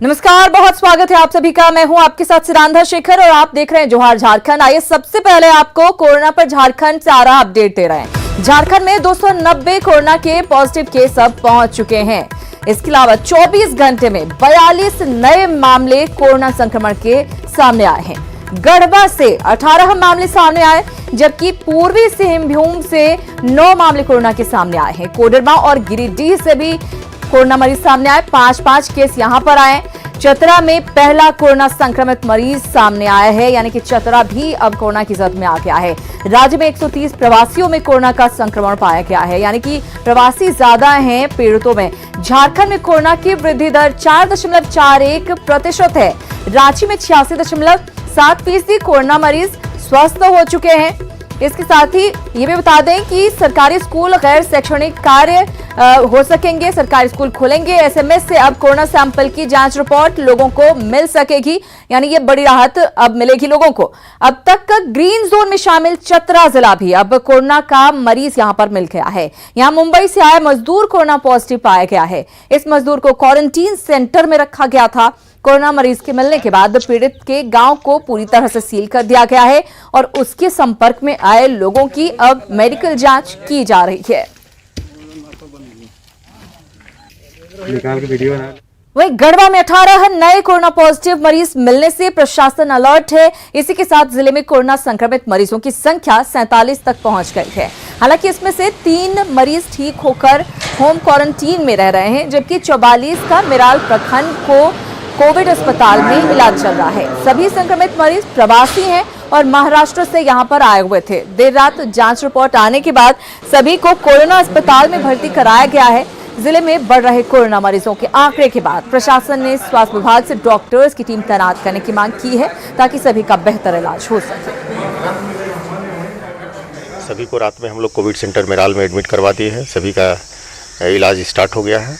नमस्कार, बहुत स्वागत है आप सभी का। मैं हूं आपके साथ सिरांधा शेखर और आप देख रहे हैं जोहार झारखंड। आइए सबसे पहले आपको कोरोना पर झारखंड से आ रहा अपडेट दे रहे हैं। झारखंड में 290 कोरोना के पॉजिटिव केस अब पहुंच चुके हैं। इसके अलावा 24 घंटे में 42 नए मामले कोरोना संक्रमण के सामने आए हैं। गढ़वा से 18 मामले सामने आए, जबकि पूर्वी सिंहभूम से 9 मामले कोरोना के सामने आए हैं। कोडरमा और गिरिडीह से भी कोरोना मरीज सामने आए। 5-5 केस यहां पर आए। चतरा में पहला कोरोना संक्रमित मरीज सामने आया है, यानी कि चतरा भी अब कोरोना की जद में आ गया है। राज्य में 130 प्रवासियों में कोरोना का संक्रमण पाया गया है, यानी कि प्रवासी ज्यादा हैं पीड़ितों में। झारखंड में कोरोना की वृद्धि दर 4.41% है। रांची में 86.7% कोरोना मरीज स्वस्थ हो चुके हैं। इसके साथ ही ये भी बता दें कि सरकारी स्कूल गैर शैक्षणिक कार्य हो सकेंगे। सरकारी स्कूल खुलेंगे। एसएमएस से अब कोरोना सैंपल की जांच रिपोर्ट लोगों को मिल सकेगी, यानी ये बड़ी राहत अब मिलेगी लोगों को। अब तक ग्रीन जोन में शामिल चतरा जिला भी अब कोरोना का मरीज यहां पर मिल गया है। यहां मुंबई से आया मजदूर कोरोना पॉजिटिव पाया गया है। इस मजदूर को क्वारंटीन सेंटर में रखा गया था। कोरोना मरीज के मिलने के बाद पीड़ित के गांव को पूरी तरह से सील कर दिया गया है और उसके संपर्क में आए लोगों की अब मेडिकल जांच की जा रही है। वहीं गढ़वा में 18 नए कोरोना पॉजिटिव मरीज मिलने से प्रशासन अलर्ट है। इसी के साथ जिले में कोरोना संक्रमित मरीजों की संख्या 47 तक पहुंच गई है। हालांकि इसमें से 3 मरीज ठीक होकर होम क्वारंटीन में रह रहे हैं, जबकि 44 का मिराल प्रखंड को कोविड अस्पताल में इलाज चल रहा है। सभी संक्रमित मरीज प्रवासी हैं और महाराष्ट्र से यहां पर आए हुए थे। देर रात जांच रिपोर्ट आने के बाद सभी को कोरोना अस्पताल में भर्ती कराया गया है। जिले में बढ़ रहे कोरोना मरीजों के आंकड़े के बाद प्रशासन ने स्वास्थ्य विभाग से डॉक्टर्स की टीम तैनात करने की मांग की है, ताकि सभी का बेहतर इलाज हो सके। सभी को रात में हम लोग कोविड सेंटर मेराल में एडमिट करवा दिए हैं। सभी का इलाज स्टार्ट हो गया है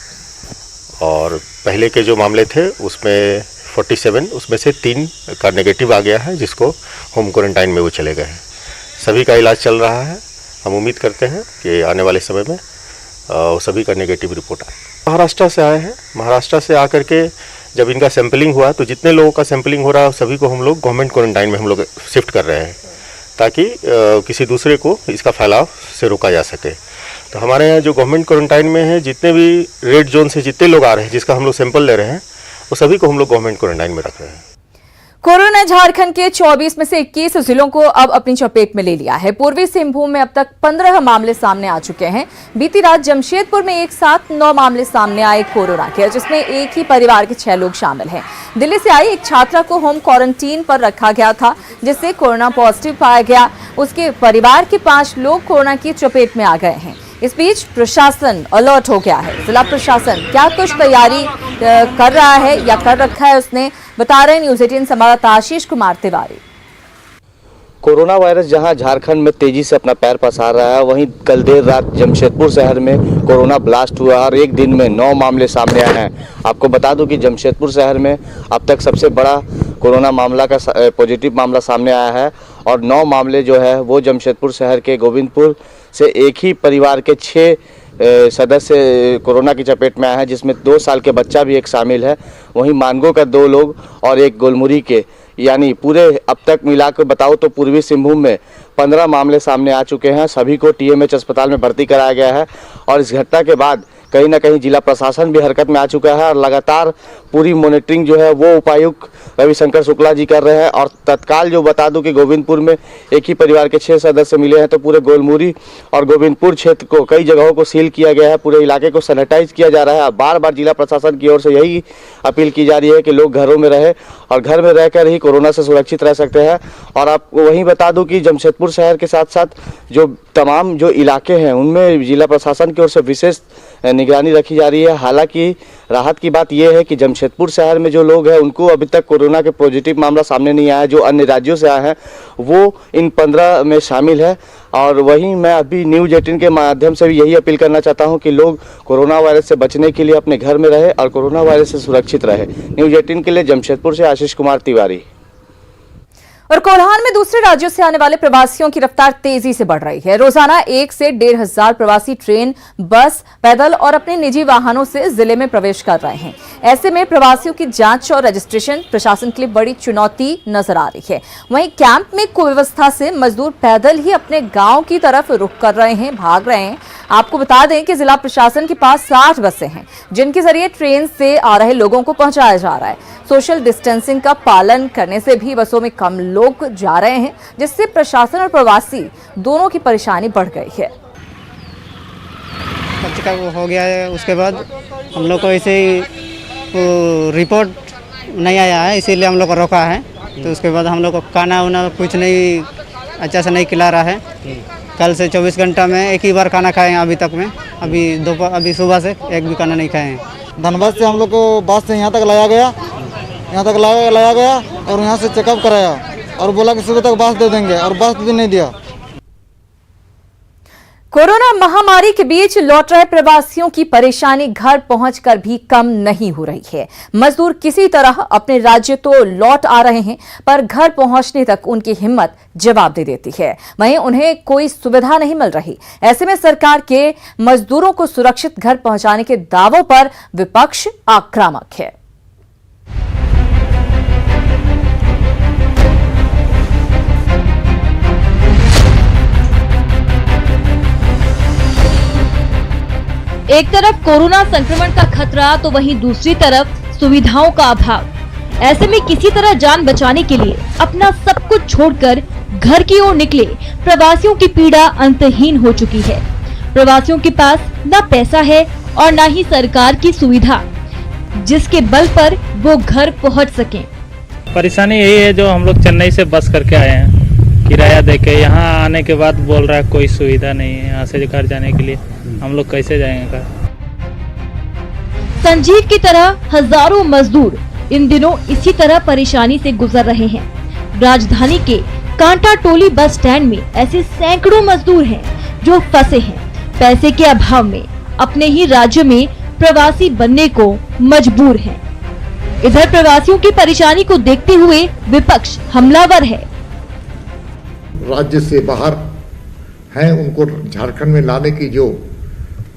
और पहले के जो मामले थे उसमें 47, उसमें से 3 का नेगेटिव आ गया है, जिसको होम क्वारंटाइन में वो चले गए हैं। सभी का इलाज चल रहा है। हम उम्मीद करते हैं कि आने वाले समय में सभी का नेगेटिव रिपोर्ट आए। महाराष्ट्र से आए हैं। महाराष्ट्र से आकर के जब इनका सैंपलिंग हुआ तो जितने लोगों का सैंपलिंग हो रहा है सभी को हम लोग गवर्नमेंट क्वारंटाइन में हम लोग शिफ्ट कर रहे हैं, ताकि किसी दूसरे को इसका फैलाव से रोका जा सके। तो हमारे यहाँ जो गवर्नमेंट क्वारंटाइन में है, जितने भी रेड जोन से जितने लोग आ रहे हैं, जिसका हम लोग सैंपल ले रहे हैं, वो सभी को हम लोग गवर्नमेंट क्वारंटाइन में रख रहे हैं। कोरोना ने झारखंड के 24 में से 21 जिलों को अब अपनी चपेट में ले लिया है। पूर्वी सिंहभूम में अब तक 15 मामले सामने आ चुके हैं। बीती रात जमशेदपुर में एक साथ 9 मामले सामने आए कोरोना के, जिसमें एक ही परिवार के 6 लोग शामिल हैं। दिल्ली से आई एक छात्रा को होम क्वारंटीन पर रखा गया था, जिससे कोरोना पॉजिटिव पाया गया। उसके परिवार के 5 लोग कोरोना की चपेट में आ गए हैं। इस बीच प्रशासन अलर्ट हो गया है। जिला प्रशासन क्या कुछ तैयारी कर रहा है या कर रखा है, उसने बता रहे हैं न्यूज़ 18 संवाददाता आशीष कुमार तिवारी। कोरोना वायरस जहां झारखंड में तेजी से अपना पैर पसार रहा है, वहीं कल देर रात जमशेदपुर शहर में कोरोना ब्लास्ट हुआ और एक दिन में 9 मामले सामने आए हैं। आपको बता दूं कि जमशेदपुर शहर में अब तक सबसे बड़ा कोरोना मामला का पॉजिटिव मामला सामने आया है और 9 मामले जो है वो जमशेदपुर शहर के गोविंदपुर से एक ही परिवार के 6 सदस्य कोरोना की चपेट में आए हैं, जिसमें 2 साल के बच्चा भी एक शामिल है। वहीं मानगो का 2 लोग और एक गोलमुरी के, यानी पूरे अब तक मिला कर बताओ तो पूर्वी सिंहभूम में 15 मामले सामने आ चुके हैं। सभी को टीएमएच अस्पताल में भर्ती कराया गया है और इस घटना के बाद कहीं ना कहीं जिला प्रशासन भी हरकत में आ चुका है और लगातार पूरी मॉनिटरिंग जो है वो उपायुक्त रविशंकर शुक्ला जी कर रहे हैं। और तत्काल जो बता दूं कि गोविंदपुर में एक ही परिवार के 6 सदस्य मिले हैं, तो पूरे गोलमुरी और गोविंदपुर क्षेत्र को कई जगहों को सील किया गया है। पूरे इलाके को सैनिटाइज किया जा रहा है। बार बार जिला प्रशासन की ओर से यही अपील की जा रही है कि लोग घरों में रहे और घर में रहकर ही कोरोना से सुरक्षित रह सकते हैं। और आपको वहीं बता दूं कि जमशेदपुर शहर के साथ साथ जो तमाम जो इलाके हैं उनमें जिला प्रशासन की ओर से विशेष निगरानी रखी जा रही है। हालांकि राहत की बात यह है कि जमशेदपुर शहर में जो लोग हैं उनको अभी तक कोरोना के पॉजिटिव मामला सामने नहीं आया। जो अन्य राज्यों से आए हैं वो इन 15 में शामिल है। और वहीं मैं अभी न्यूज़ 18 के माध्यम से भी यही अपील करना चाहता हूं कि लोग कोरोना वायरस से बचने के लिए अपने घर में रहे और कोरोना वायरस से सुरक्षित रहे। न्यूज़ 18 के लिए जमशेदपुर से आशीष कुमार तिवारी। और कोल्हान में दूसरे राज्यों से आने वाले प्रवासियों की रफ्तार तेजी से बढ़ रही है। रोजाना 1 से 1,500 प्रवासी ट्रेन, बस, पैदल और अपने निजी वाहनों से जिले में प्रवेश कर रहे हैं। ऐसे में प्रवासियों की जांच और रजिस्ट्रेशन प्रशासन के लिए बड़ी चुनौती नजर आ रही है। वहीं कैंप में कुव्यवस्था से मजदूर पैदल ही अपने गांव की तरफ रुख कर रहे हैं, भाग रहे हैं। आपको बता दें कि जिला प्रशासन के पास 60 बसें हैं, जिनके जरिए ट्रेन से आ रहे लोगों को पहुंचाया जा रहा है। सोशल डिस्टेंसिंग का पालन करने से भी बसों में कम लोग जा रहे हैं, जिससे प्रशासन और प्रवासी दोनों की परेशानी बढ़ गई है। बच्चे का वो हो गया है, उसके बाद हम लोग को ऐसे रिपोर्ट नहीं आया है, इसीलिए हम लोग को रोका है। तो उसके बाद हम लोग को खाना वाना कुछ नहीं अच्छा से नहीं खिला रहा है। कल से 24 घंटा में एक ही बार खाना खाए हैं अभी तक में। अभी सुबह से एक भी खाना नहीं खाए हैं। धनबाद से हम लोग को बस से यहाँ तक लाया गया, और यहाँ से चेकअप कराया और बोला कि सुबह तक बस दे देंगे, और बस भी नहीं दिया। कोरोना महामारी के बीच लौट रहे प्रवासियों की परेशानी घर पहुंचकर भी कम नहीं हो रही है। मजदूर किसी तरह अपने राज्य तो लौट आ रहे हैं, पर घर पहुंचने तक उनकी हिम्मत जवाब दे देती है। वहीं उन्हें कोई सुविधा नहीं मिल रही। ऐसे में सरकार के मजदूरों को सुरक्षित घर पहुंचाने के दावों पर विपक्ष आक्रामक है। एक तरफ कोरोना संक्रमण का खतरा तो वहीं दूसरी तरफ सुविधाओं का अभाव। ऐसे में किसी तरह जान बचाने के लिए अपना सब कुछ छोड़कर घर की ओर निकले प्रवासियों की पीड़ा अंतहीन हो चुकी है। प्रवासियों के पास न पैसा है और न ही सरकार की सुविधा, जिसके बल पर वो घर पहुंच सकें। परेशानी यही है, जो हम लोग चेन्नई से बस करके आए हैं, किराया देके यहाँ आने के बाद बोल रहा है कोई सुविधा नहीं है। यहाँ से घर जाने के लिए हम लोग कैसे जाएंगे घर? संजीव की तरह हजारों मजदूर इन दिनों इसी तरह परेशानी से गुजर रहे हैं। राजधानी के कांटा टोली बस स्टैंड में ऐसे सैकड़ों मजदूर हैं जो फंसे हैं। पैसे के अभाव में अपने ही राज्य में प्रवासी बनने को मजबूर हैं। इधर प्रवासियों की परेशानी को देखते हुए विपक्ष हमलावर है। राज्य से बाहर हैं, उनको झारखंड में लाने की जो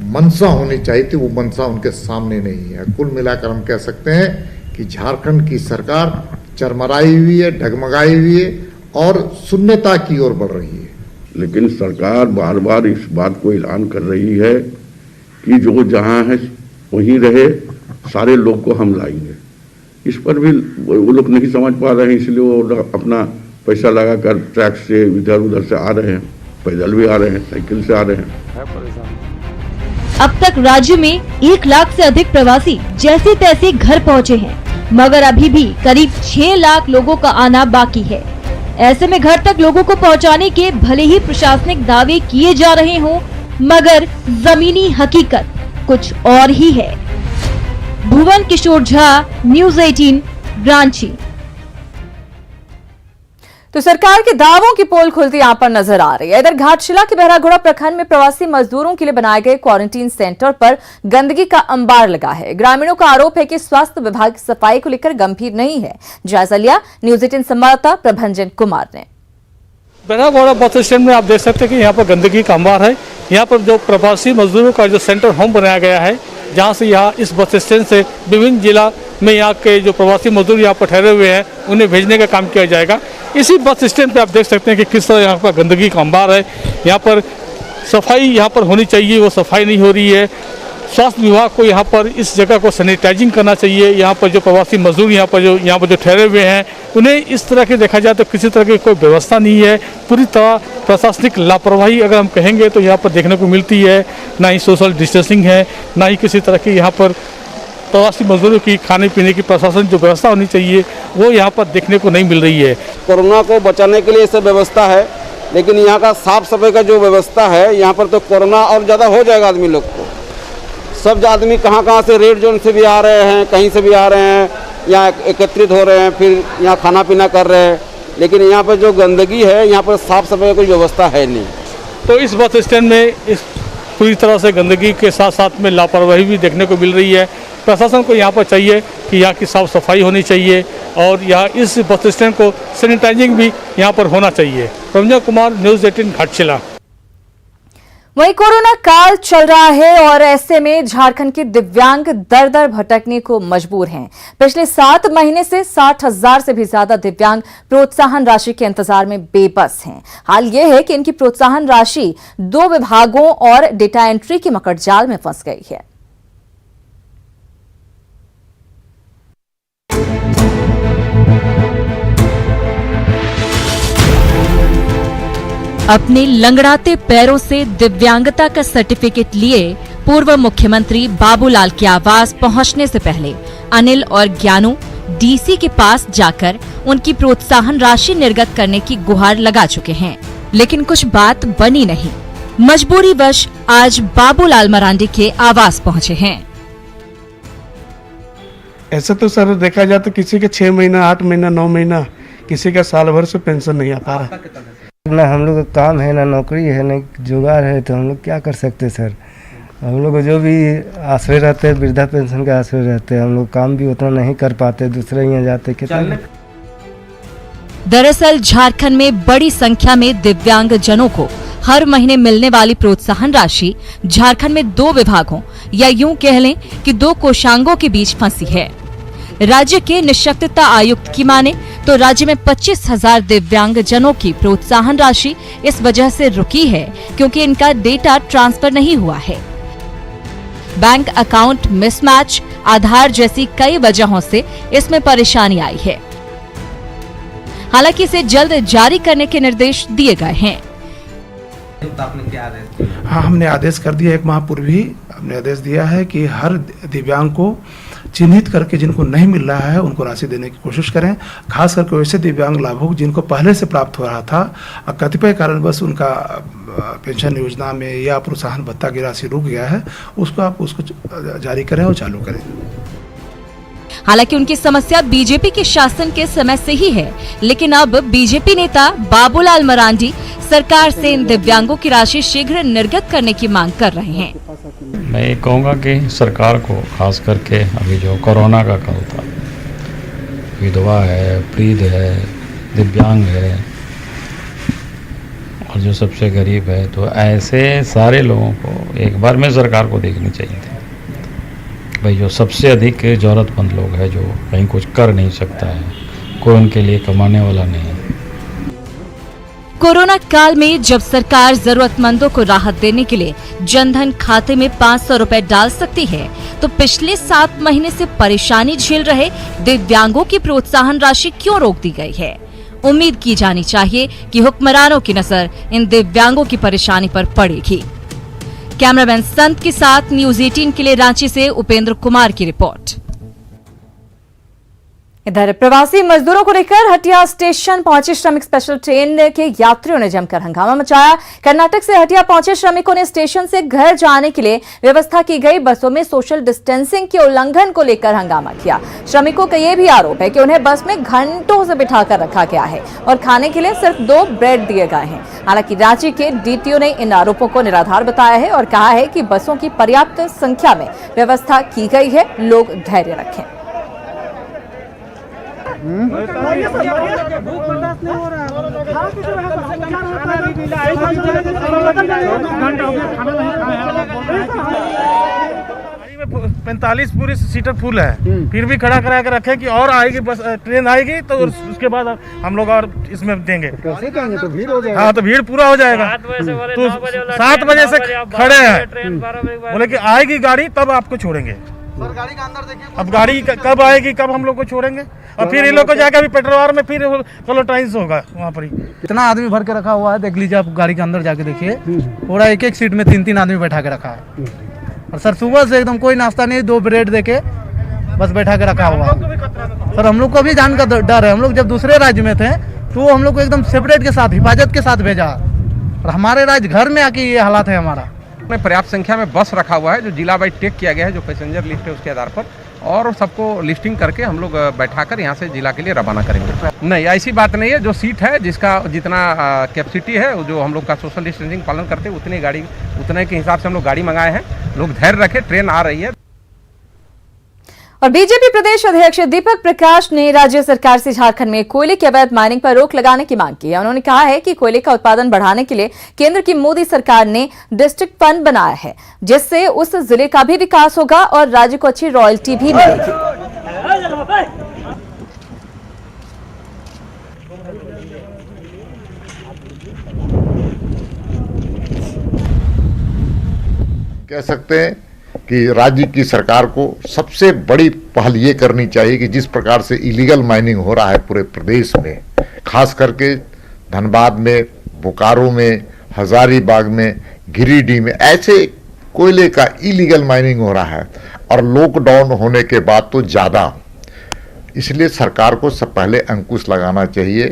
मंशा होनी चाहिए थी, वो मंशा उनके सामने नहीं है। कुल मिलाकर हम कह सकते हैं कि झारखंड की सरकार चरमराई हुई है, डगमगाई हुई है और शून्यता की ओर बढ़ रही है। लेकिन सरकार बार बार इस बात को ऐलान कर रही है कि जो जहां है वहीं रहे, सारे लोग को हम लाएंगे। इस पर भी वो लोग नहीं समझ पा रहे हैं, इसलिए वो अपना पैसा लगाकर ट्रैक से इधर उधर से आ रहे हैं, पैदल भी आ रहे हैं, साइकिल से आ रहे हैं। अब तक राज्य में 1 लाख से अधिक प्रवासी जैसे तैसे घर पहुंचे हैं, मगर अभी भी करीब 6 लाख लोगों का आना बाकी है। ऐसे में घर तक लोगों को पहुंचाने के भले ही प्रशासनिक दावे किए जा रहे हों, मगर जमीनी हकीकत कुछ और ही है। भुवन किशोर झा, न्यूज़ 18, रांची। तो सरकार के दावों की पोल खुलती यहां पर नजर आ रही है। इधर घाटशिला के बहरागोड़ा प्रखंड में प्रवासी मजदूरों के लिए बनाए गए क्वारंटीन सेंटर पर गंदगी का अंबार लगा है। ग्रामीणों का आरोप है कि स्वास्थ्य विभाग की सफाई को लेकर गंभीर नहीं है। जायजा लिया न्यूज़ 18 संवाददाता प्रभंजन कुमार ने। बहरागोड़ा बस स्टैंड में आप देख सकते हैं कि यहाँ पर गंदगी का अंबार है। यहाँ पर जो प्रवासी मजदूरों का जो सेंटर होम बनाया गया है, जहाँ से यहाँ इस बस स्टैंड से विभिन्न जिला में यहाँ के जो प्रवासी मजदूर यहाँ पर ठहरे हुए हैं उन्हें भेजने का काम किया जाएगा। इसी बस स्टैंड पे आप देख सकते हैं कि किस तरह यहाँ पर गंदगी का अंबार है। यहाँ पर सफाई यहाँ पर होनी चाहिए, वो सफाई नहीं हो रही है। स्वास्थ्य विभाग को यहाँ पर इस जगह को सैनिटाइजिंग करना चाहिए। यहाँ पर जो प्रवासी मजदूर यहाँ पर जो ठहरे हुए हैं उन्हें इस तरह के देखा जाए तो किसी तरह की कोई व्यवस्था नहीं है। पूरी तरह प्रशासनिक लापरवाही अगर हम कहेंगे तो यहाँ पर देखने को मिलती है। ना ही सोशल डिस्टेंसिंग है, ना ही किसी तरह की यहाँ पर प्रवासी मजदूरों की खाने पीने की प्रशासन जो व्यवस्था होनी चाहिए वो यहाँ पर देखने को नहीं मिल रही है। कोरोना को बचाने के लिए सब व्यवस्था है, लेकिन यहाँ का साफ सफाई का जो व्यवस्था है यहाँ पर तो कोरोना और ज़्यादा हो जाएगा आदमी लोग को। सब आदमी कहाँ से रेड जोन से भी आ रहे हैं, कहीं से भी आ रहे हैं, यहाँ एकत्रित हो रहे हैं, फिर यहाँ खाना पीना कर रहे हैं। लेकिन यहाँ पर जो गंदगी है, यहाँ पर साफ सफाई की कोई व्यवस्था है नहीं। तो इस बस स्टैंड में इस पूरी तरह से गंदगी के साथ साथ में लापरवाही भी देखने को मिल रही है। प्रशासन को यहाँ पर चाहिए कि यहाँ की साफ सफाई होनी चाहिए, और यहाँ इस बस स्टैंड को सैनिटाइजिंग भी यहाँ पर होना चाहिए। रंजन कुमार, न्यूज़ 18 घाटशिला। वहीं कोरोना काल चल रहा है और ऐसे में झारखंड के दिव्यांग दर दर भटकने को मजबूर हैं। पिछले 7 महीने से 60,000 से भी ज्यादा दिव्यांग प्रोत्साहन राशि के इंतजार में बेबस हैं। हाल यह है कि इनकी प्रोत्साहन राशि 2 विभागों और डेटा एंट्री की मकड़जाल में फंस गई है। अपने लंगड़ाते पैरों से दिव्यांगता का सर्टिफिकेट लिए पूर्व मुख्यमंत्री बाबूलाल के आवास पहुंचने से पहले अनिल और ज्ञानू डीसी के पास जाकर उनकी प्रोत्साहन राशि निर्गत करने की गुहार लगा चुके हैं, लेकिन कुछ बात बनी नहीं। मजबूरीवश आज बाबूलाल मरांडी के आवास पहुंचे हैं। ऐसा तो सर देखा जाए तो किसी के 6 महीना, 8 महीना, 9 महीना, किसी का साल भर से पेंशन नहीं आ पा रहा। ना हम लोग का काम है, ना नौकरी है, ना जुगाड़ है, तो हम लोग क्या कर सकते सर। हम लोग जो भी आश्रय रहते हैं, वृद्धा पेंशन के आश्रय रहते हैं, हम लोग काम भी उतना नहीं कर पाते, दूसरे यहाँ जाते कितना। दरअसल झारखंड में बड़ी संख्या में दिव्यांग जनों को हर महीने मिलने वाली प्रोत्साहन राशि झारखंड में 2 विभागों या यूं कह लें कि 2 कोषांगों के बीच फंसी है। राज्य के निःशक्तता आयुक्त की माने तो राज्य में 25,000 दिव्यांग जनों की प्रोत्साहन राशि इस वजह से रुकी है क्योंकि इनका डेटा ट्रांसफर नहीं हुआ है। बैंक अकाउंट मिसमैच, आधार जैसी कई वजहों से इसमें परेशानी आई है। हालांकि इसे जल्द जारी करने के निर्देश दिए गए हैं। हाँ, हमने आदेश कर दिया, 1 माह पूर्व ही हमने आदेश दिया है कि हर दिव्यांग को चिन्हित करके जिनको नहीं मिल रहा है उनको राशि देने की कोशिश करें। खास करके वैसे दिव्यांग लाभुक जिनको पहले से प्राप्त हो रहा था, कतिपय कारणवश उनका पेंशन योजना में या प्रोत्साहन भत्ता की राशि रुक गया है, उसको जारी करें और चालू करें। हालांकि उनकी समस्या बीजेपी के शासन के समय से ही है, लेकिन अब बीजेपी नेता बाबूलाल मरांडी सरकार से इन दिव्यांगों की राशि शीघ्र निर्गत करने की मांग कर रहे हैं। मैं कहूँगा कि सरकार को खास करके अभी जो कोरोना का काल था, विधवा है, वृद्ध है, दिव्यांग है और जो सबसे गरीब है, तो ऐसे सारे लोगों को एक बार में सरकार को देखनी चाहिए थी। भाई जो सबसे अधिक ज़रूरतमंद लोग हैं, जो कहीं कुछ कर नहीं सकता है, कोई उनके लिए कमाने वाला नहीं है। कोरोना काल में जब सरकार जरूरतमंदों को राहत देने के लिए जनधन खाते में 500 रुपए डाल सकती है, तो पिछले 7 महीने से परेशानी झेल रहे दिव्यांगों की प्रोत्साहन राशि क्यों रोक दी गई है? उम्मीद की जानी चाहिए कि हुक्मरानों की नजर इन दिव्यांगों की परेशानी पर पड़ेगी। कैमरामैन संत के साथ न्यूज़ 18 के लिए रांची से उपेंद्र कुमार की रिपोर्ट। इधर प्रवासी मजदूरों को लेकर हटिया स्टेशन पहुंचे श्रमिक स्पेशल ट्रेन के यात्रियों ने जमकर हंगामा मचाया। कर्नाटक से हटिया पहुंचे श्रमिकों ने स्टेशन से घर जाने के लिए व्यवस्था की गई बसों में सोशल डिस्टेंसिंग के उल्लंघन को लेकर हंगामा किया। श्रमिकों का यह भी आरोप है कि उन्हें बस में घंटों से बिठाकर रखा गया है और खाने के लिए सिर्फ 2 ब्रेड दिए गए हैं। हालांकि रांची के डीटीओ ने इन आरोपों को निराधार बताया है और कहा है कि बसों की पर्याप्त संख्या में व्यवस्था की गई है, लोग धैर्य रखें। भूख बर्दाश्त नहीं हो रहा है। 45 पूरी सीटर फुल है, फिर भी खड़ा करा के रखे कि और आएगी बस, ट्रेन आएगी तो उसके बाद हम लोग और इसमें देंगे। कैसे कहेंगे? तो भीड़ हो जाएगा। हाँ, तो भीड़ पूरा हो जाएगा। तो 7 बजे से खड़े हैं, बोले कि आएगी गाड़ी तब आपको छोड़ेंगे। सर गाड़ी का अंदर देखिए, अब गाड़ी कब आएगी, कब हम लोग को छोड़ेंगे, और फिर इन लोग को जाकर अभी पेट्रोल में फिर क्लोटाइंस होगा वहाँ पर ही। कितना आदमी भर के रखा हुआ है, देख लीजिए आप गाड़ी के अंदर जाके देखिए, पूरा एक सीट में 3-3 आदमी बैठा के रखा है। और सर सुबह से एकदम कोई नाश्ता नहीं, 2 ब्रेड देके बस बैठा के रखा हुआ है। सर हम लोग को भी जान का डर है, हम लोग जब दूसरे राज्य में थे तो हम लोग को एकदम सेपरेट के साथ, हिफाजत के साथ भेजा, और हमारे राज्य घर में आके ये हालात है हमारा। पर्याप्त संख्या में बस रखा हुआ है, जो जिला वाइज टेक किया गया है, जो पैसेंजर लिस्ट है उसके आधार पर, और सबको लिस्टिंग करके हम लोग बैठाकर यहाँ से जिला के लिए रवाना करेंगे। नहीं, ऐसी बात नहीं है, जो सीट है जिसका जितना कैपेसिटी है, जो हम लोग का सोशल डिस्टेंसिंग पालन करते हैं उतनी गाड़ी, उतने के हिसाब से हम लोग गाड़ी मंगाए हैं। लोग धैर्य रखें, ट्रेन आ रही है। और बीजेपी प्रदेश अध्यक्ष दीपक प्रकाश ने राज्य सरकार से झारखंड में कोयले की अवैध माइनिंग पर रोक लगाने की मांग की है। उन्होंने कहा है कि कोयले का उत्पादन बढ़ाने के लिए केंद्र की मोदी सरकार ने डिस्ट्रिक्ट फंड बनाया है, जिससे उस जिले का भी विकास होगा और राज्य को अच्छी रॉयल्टी भी मिलेगी। कह सकते हैं कि राज्य की सरकार को सबसे बड़ी पहल ये करनी चाहिए कि जिस प्रकार से इलीगल माइनिंग हो रहा है पूरे प्रदेश में, खास करके धनबाद में, बोकारो में, हजारीबाग में, गिरिडीह में ऐसे कोयले का इलीगल माइनिंग हो रहा है और लॉकडाउन होने के बाद तो ज़्यादा। इसलिए सरकार को सब पहले अंकुश लगाना चाहिए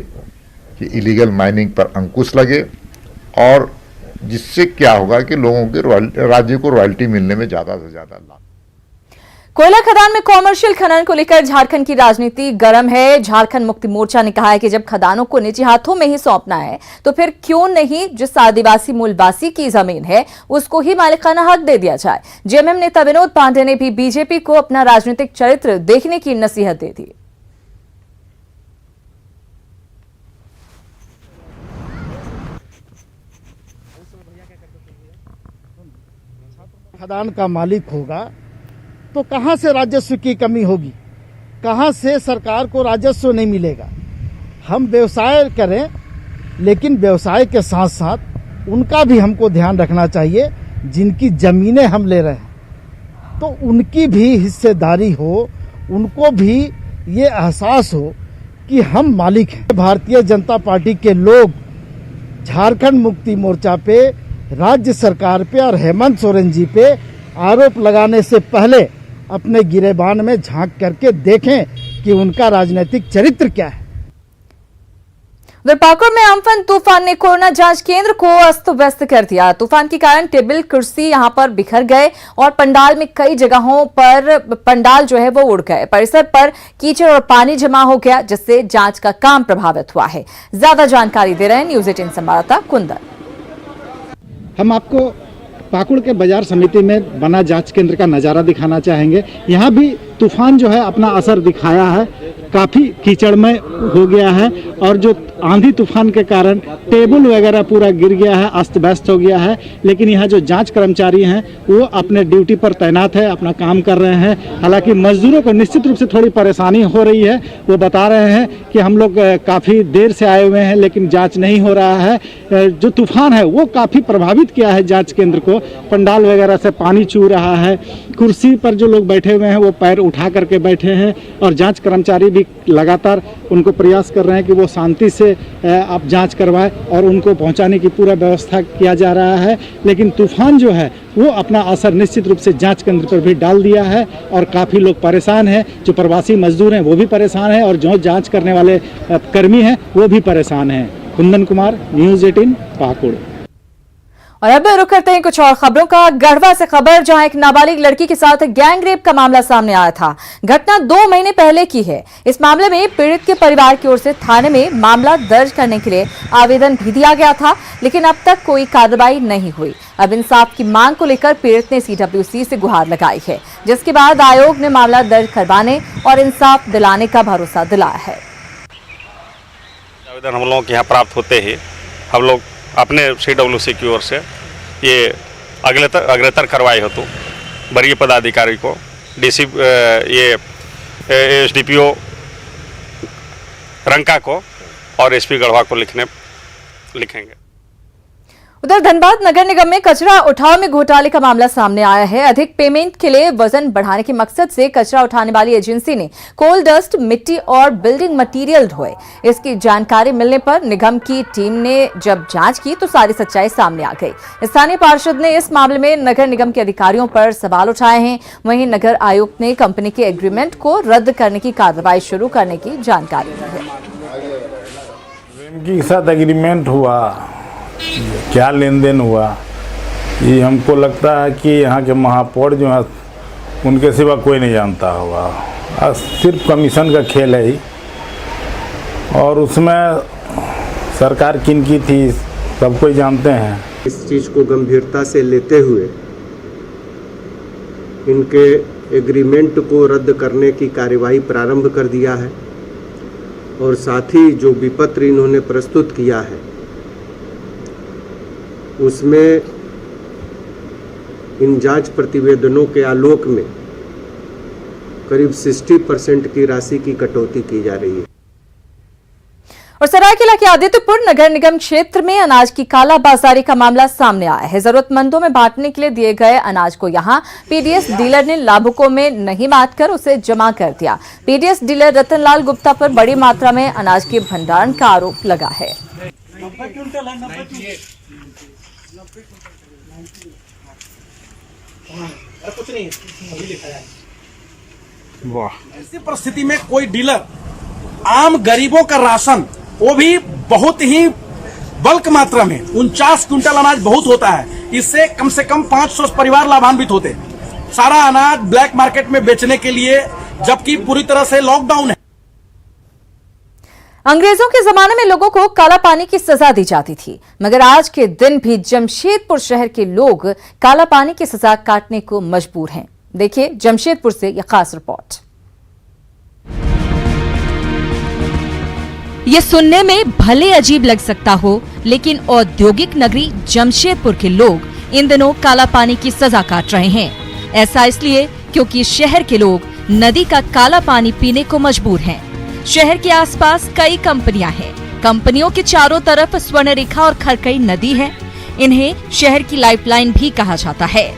कि इलीगल माइनिंग पर अंकुश लगे और जिससे क्या होगा कि लोगों के राज्य को रॉयल्टी मिलने में ज़्यादा से ज़्यादा लाभ। कोयला खदान में कॉमर्शियल खनन को लेकर झारखंड की राजनीति गर्म है। झारखंड मुक्ति मोर्चा ने कहा है कि जब खदानों को निजी हाथों में ही सौंपना है तो फिर क्यों नहीं जिस आदिवासी मूलवासी की जमीन है उसको ही मालिकाना हक दे दिया जाए। जेएमएम नेता विनोद पांडे ने भी बीजेपी को अपना राजनीतिक चरित्र देखने की नसीहत दे दी। खदान का मालिक होगा तो कहां से राजस्व की कमी होगी, कहां से सरकार को राजस्व नहीं मिलेगा। हम व्यवसाय करें लेकिन व्यवसाय के साथ साथ उनका भी हमको ध्यान रखना चाहिए जिनकी जमीनें हम ले रहे हैं, तो उनकी भी हिस्सेदारी हो, उनको भी ये एहसास हो कि हम मालिक हैं। भारतीय जनता पार्टी के लोग झारखंड मुक्ति मोर्चा पे, राज्य सरकार पे और हेमंत सोरेन जी पे आरोप लगाने से पहले अपने गिरेबान में झांक करके देखें कि उनका राजनीतिक चरित्र क्या है। उधर पाकुड़ में अम्फन तूफान ने कोरोना जांच केंद्र को अस्त व्यस्त कर दिया। तूफान के कारण टेबल कुर्सी यहां पर बिखर गए और पंडाल में कई जगहों पर पंडाल जो है वो उड़ गए। परिसर पर कीचड़ और पानी जमा हो गया, जिससे जांच का काम प्रभावित हुआ है। ज्यादा जानकारी दे रहे हैं न्यूज 18 संवाददाता कुंदन। हम आपको पाकुड़ के बाजार समिति में बना जांच केंद्र का नज़ारा दिखाना चाहेंगे। यहाँ भी तूफान जो है अपना असर दिखाया है, काफ़ी कीचड़मय हो गया है और जो आंधी तूफान के कारण टेबल वगैरह पूरा गिर गया है, अस्त व्यस्त हो गया है। लेकिन यहाँ जो जांच कर्मचारी हैं वो अपने ड्यूटी पर तैनात है, अपना काम कर रहे हैं। हालांकि मजदूरों को निश्चित रूप से थोड़ी परेशानी हो रही है। वो बता रहे हैं कि हम लोग काफ़ी देर से आए हुए हैं लेकिन जाँच नहीं हो रहा है। जो तूफान है वो काफ़ी प्रभावित किया है जाँच केंद्र को। पंडाल वगैरह से पानी चू रहा है, कुर्सी पर जो लोग बैठे हुए हैं वो पैर उठा करके बैठे हैं और जांच कर्मचारी भी लगातार उनको प्रयास कर रहे हैं कि वो शांति से आप जांच करवाएं और उनको पहुंचाने की पूरा व्यवस्था किया जा रहा है। लेकिन तूफान जो है वो अपना असर निश्चित रूप से जांच केंद्र पर भी डाल दिया है और काफ़ी लोग परेशान हैं। जो प्रवासी मजदूर हैं वो भी परेशान हैं और जो जाँच करने वाले कर्मी हैं वो भी परेशान हैं। कुंदन कुमार, न्यूज़ 18 पाकुड़। और अब रुक करते हैं कुछ और खबरों का। गढ़वा से खबर, जहां एक नाबालिग लड़की के साथ गैंग रेप का मामला सामने आया था। घटना 2 महीने पहले की है। इस मामले में पीड़ित के परिवार की ओर से थाने में मामला दर्ज करने के लिए आवेदन भी दिया गया था, लेकिन अब तक कोई कार्रवाई नहीं हुई। अब इंसाफ की मांग को लेकर पीड़ित ने CWC से गुहार लगाई है, जिसके बाद आयोग ने मामला दर्ज करवाने और इंसाफ दिलाने का भरोसा दिलाया है। आवेदन हम लोगों के यहाँ प्राप्त होते ही हम लोग अपने CWC की ओर से ये अग्रतर कार्रवाई हेतु वरीय पदाधिकारी को DC ये SDPO रंका को और SP गढ़वा को लिखेंगे। उधर धनबाद नगर निगम में कचरा उठाव में घोटाले का मामला सामने आया है। अधिक पेमेंट के लिए वजन बढ़ाने के मकसद से कचरा उठाने वाली एजेंसी ने कोल डस्ट, मिट्टी और बिल्डिंग मटेरियल ढोए। इसकी जानकारी मिलने पर निगम की टीम ने जब जांच की तो सारी सच्चाई सामने आ गई। स्थानीय पार्षद ने इस मामले में नगर निगम के अधिकारियों पर सवाल उठाए हैं। वहीं नगर आयुक्त ने कंपनी के एग्रीमेंट को रद्द करने की कार्रवाई शुरू करने की जानकारी दी है। इनके साथ एग्रीमेंट हुआ, क्या लेन देन हुआ, ये हमको लगता है कि यहाँ के महापौर जो है उनके सिवा कोई नहीं जानता होगा। सिर्फ कमीशन का खेल है ही, और उसमें सरकार किन की थी सब कोई जानते हैं। इस चीज़ को गंभीरता से लेते हुए इनके एग्रीमेंट को रद्द करने की कार्यवाही प्रारंभ कर दिया है और साथ ही जो विपत्र इन्होंने प्रस्तुत किया है उसमें इन जांच प्रतिवेदनों के आलोक में करीब 60% की राशि की कटौती की जा रही है। और सरायकेला के आदित्यपुर नगर निगम क्षेत्र में अनाज की कालाबाजारी का मामला सामने आया है। जरूरतमंदों में बांटने के लिए दिए गए अनाज को यहां पीडीएस डीलर ने लाभुकों में नहीं बांटकर उसे जमा कर दिया। पीडीएस डीलर रतनलाल गुप्ता पर बड़ी मात्रा में अनाज के भंडारण का आरोप लगा है। ऐसी परिस्थिति में कोई डीलर आम गरीबों का राशन, वो भी बहुत ही बल्क मात्रा में, 49 क्विंटल अनाज बहुत होता है, इससे कम से कम 500 परिवार लाभान्वित होते। सारा अनाज ब्लैक मार्केट में बेचने के लिए, जबकि पूरी तरह से लॉकडाउन है। अंग्रेजों के जमाने में लोगों को काला पानी की सजा दी जाती थी, मगर आज के दिन भी जमशेदपुर शहर के लोग काला पानी की सजा काटने को मजबूर हैं। देखिए जमशेदपुर से यह खास रिपोर्ट। ये सुनने में भले अजीब लग सकता हो, लेकिन औद्योगिक नगरी जमशेदपुर के लोग इन दिनों काला पानी की सजा काट रहे हैं। ऐसा इसलिए क्योंकि शहर के लोग नदी का काला पानी पीने को मजबूर हैं। शहर के आसपास कई कंपनियां हैं। कंपनियों के चारों तरफ स्वर्णरेखा और खरकई नदी है। इन्हें शहर की लाइफलाइन भी कहा जाता है।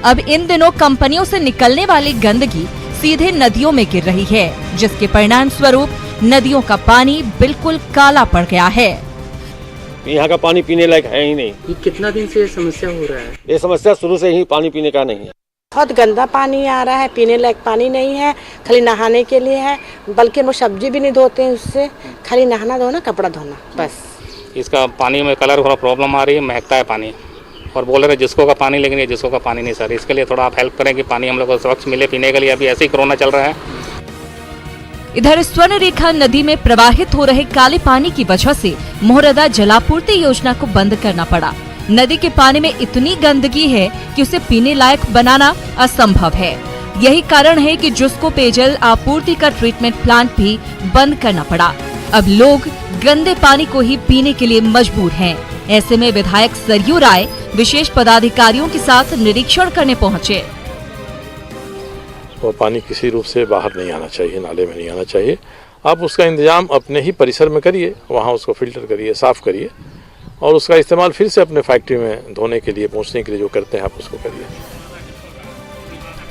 अब इन दिनों कंपनियों से निकलने वाली गंदगी सीधे नदियों में गिर रही है, जिसके परिणाम स्वरूप नदियों का पानी बिल्कुल काला पड़ गया है। यहाँ का पानी पीने लायक है ही नहीं। ये कितना दिन से ये समस्या हो रहा है? ये समस्या शुरू से ही पानी पीने का नहीं है। बहुत गंदा पानी आ रहा है, पीने लायक पानी नहीं है, खाली नहाने के लिए है। बल्कि वो सब्जी भी नहीं धोते हैं उससे, खाली नहाना धोना, कपड़ा धोना, बस। इसका पानी में कलर थोड़ा प्रॉब्लम आ रही है, महकता है पानी, और बोल रहे जिसको का पानी, लेकिन ये जिसको का पानी नहीं सर। इसके लिए थोड़ा आप हेल्प करें कि पानी हम लोग को स्वच्छ मिले पीने के लिए। अभी ऐसे ही कोरोना चल रहा है। इधर स्वर्णरेखा नदी में प्रवाहित हो रहे काले पानी की वजह से मोहरदा जलापूर्ति योजना को बंद करना पड़ा। नदी के पानी में इतनी गंदगी है कि उसे पीने लायक बनाना असंभव है। यही कारण है कि जिसको पेयजल आपूर्ति का ट्रीटमेंट प्लांट भी बंद करना पड़ा। अब लोग गंदे पानी को ही पीने के लिए मजबूर हैं। ऐसे में विधायक सरयू राय विशेष पदाधिकारियों के साथ निरीक्षण करने पहुंचे। वो पानी किसी रूप से बाहर नहीं आना चाहिए, नाले में नहीं आना चाहिए। आप उसका इंतजाम अपने ही परिसर में करिए, वहाँ उसको फिल्टर करिए, साफ करिए, और उसका इस्तेमाल फिर से अपने फैक्ट्री में धोने के लिए, पहुँचने के लिए जो करते हैं आप उसको करिए।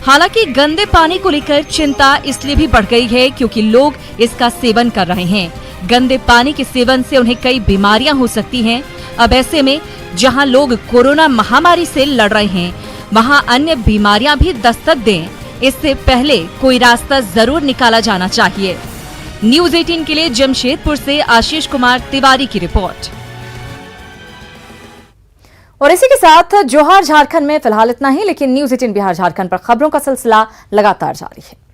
हालांकि गंदे पानी को लेकर चिंता इसलिए भी बढ़ गई है क्योंकि लोग इसका सेवन कर रहे हैं। गंदे पानी के सेवन से उन्हें कई बीमारियां हो सकती हैं। अब ऐसे में जहां लोग कोरोना महामारी से लड़ रहे हैं, वहां अन्य बीमारियां भी दस्तक दें, इससे पहले कोई रास्ता जरूर निकाला जाना चाहिए। न्यूज़ 18 के लिए जमशेदपुर से आशीष कुमार तिवारी की रिपोर्ट। और इसी के साथ जोहार झारखंड में फिलहाल इतना ही, लेकिन न्यूज़ 18 बिहार झारखंड पर खबरों का सिलसिला लगातार जारी है।